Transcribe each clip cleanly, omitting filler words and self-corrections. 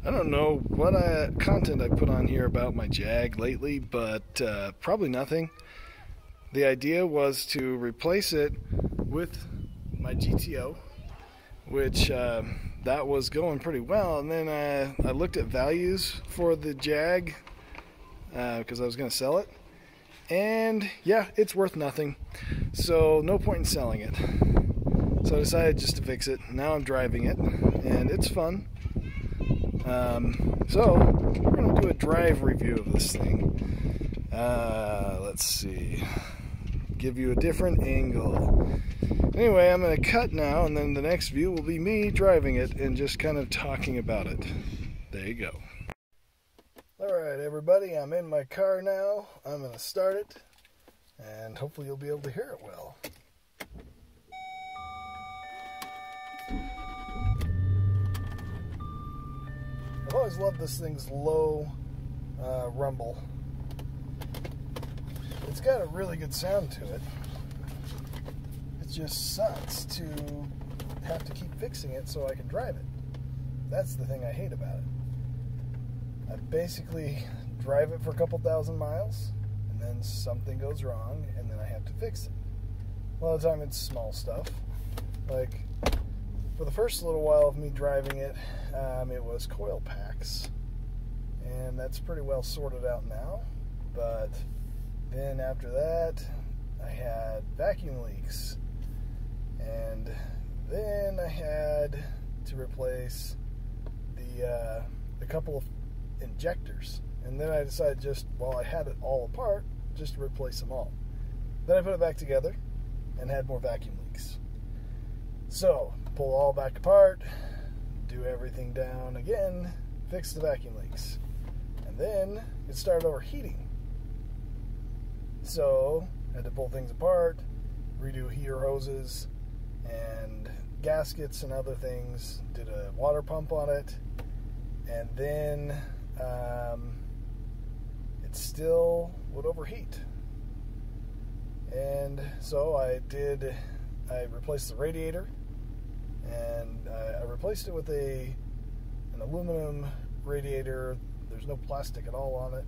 I don't know what content I put on here about my Jag lately, but probably nothing. The idea was to replace it with my GTO, which that was going pretty well. And then I looked at values for the Jag because I was going to sell it. And yeah, it's worth nothing. So no point in selling it. So I decided just to fix it. Now I'm driving it, and it's fun. So we're going to do a drive review of this thing. Let's see. Give you a different angle. Anyway, I'm going to cut now, and then the next view will be me driving it and just kind of talking about it. There you go. Alright everybody, I'm in my car now. I'm going to start it, and hopefully you'll be able to hear it well. I've always loved this thing's low rumble. It's got a really good sound to it. It just sucks to have to keep fixing it so I can drive it. That's the thing I hate about it. I basically drive it for a couple thousand miles, and then something goes wrong, and then I have to fix it. A lot of the time it's small stuff. Like, for the first little while of me driving it, it was coil packs, and that's pretty well sorted out now. But then after that, I had vacuum leaks, and then I had to replace the couple of injectors, and then I decided just while I had it all apart, just to replace them all. Then I put it back together and had more vacuum leaks. So pull all back apart, do everything down again, fix the vacuum leaks, and then it started overheating. So I had to pull things apart, redo heater hoses and gaskets and other things, did a water pump on it, and then it still would overheat. And so I replaced the radiator, and I replaced it with an aluminum radiator. There's no plastic at all on it.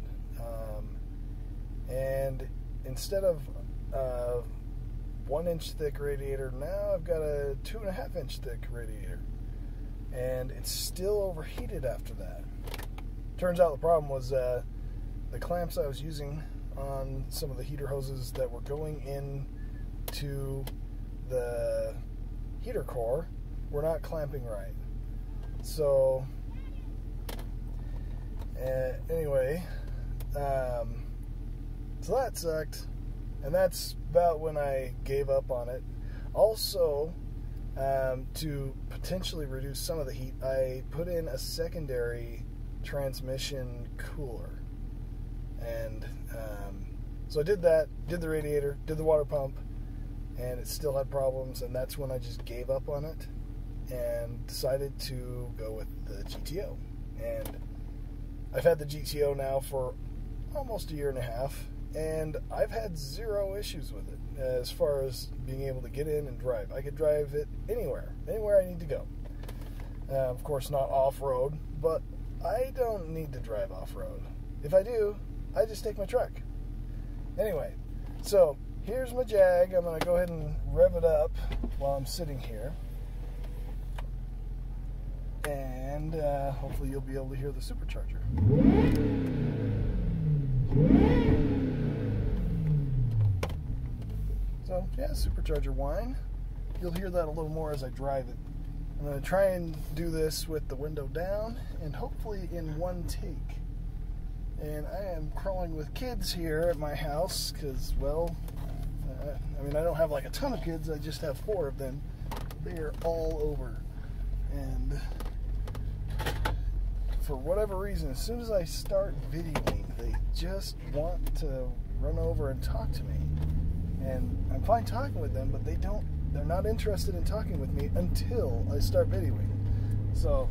And instead of 1 inch thick radiator, now I've got a 2.5 inch thick radiator. And it's still overheated after that. Turns out the problem was the clamps I was using on some of the heater hoses that were going into the heater core were not clamping right. So anyway, so that sucked, and that's about when I gave up on it. Also, to potentially reduce some of the heat, I put in a secondary transmission cooler. And so I did that, did the radiator, did the water pump, and it still had problems, and that's when I just gave up on it and decided to go with the GTO. And I've had the GTO now for almost 1.5 years, and I've had 0 issues with it as far as being able to get in and drive. I could drive it anywhere I need to go. Of course, not off-road, but I don't need to drive off-road. If I do, I just take my truck. Anyway, so here's my Jag. I'm going to go ahead and rev it up while I'm sitting here. And hopefully you'll be able to hear the supercharger. So yeah, supercharger whine. You'll hear that a little more as I drive it. I'm going to try and do this with the window down, and hopefully in one take. And I am crawling with kids here at my house because, well, I mean, I don't have like a ton of kids. I just have 4 of them. They are all over. And for whatever reason, as soon as I start videoing, they just want to run over and talk to me. And I'm fine talking with them, but they're not interested in talking with me until I start videoing. So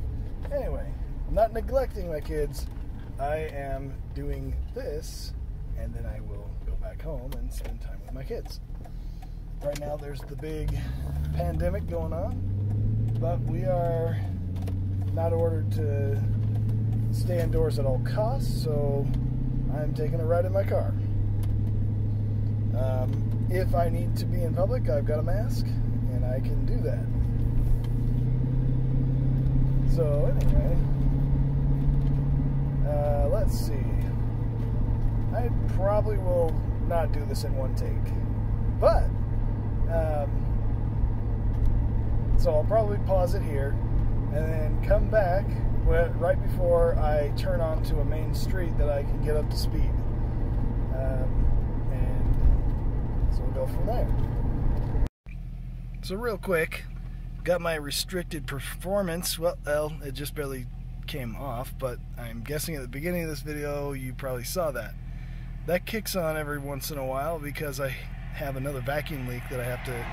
anyway, I'm not neglecting my kids. I am doing this, and then I will go back home and spend time with my kids. Right now there's the big pandemic going on, but we are not ordered to stay indoors at all costs, so I'm taking a ride in my car. If I need to be in public, I've got a mask, and I can do that. So anyway, let's see. I probably will not do this in one take, but so I'll probably pause it here and then come back right before I turn onto a main street that I can get up to speed. And so we'll go from there. So real quick, got my restricted performance. Well, it just barely came off, but I'm guessing at the beginning of this video you probably saw that. That kicks on every once in a while because I have another vacuum leak that I have to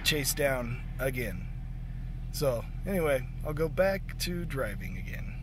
chase down again. So anyway, I'll go back to driving again.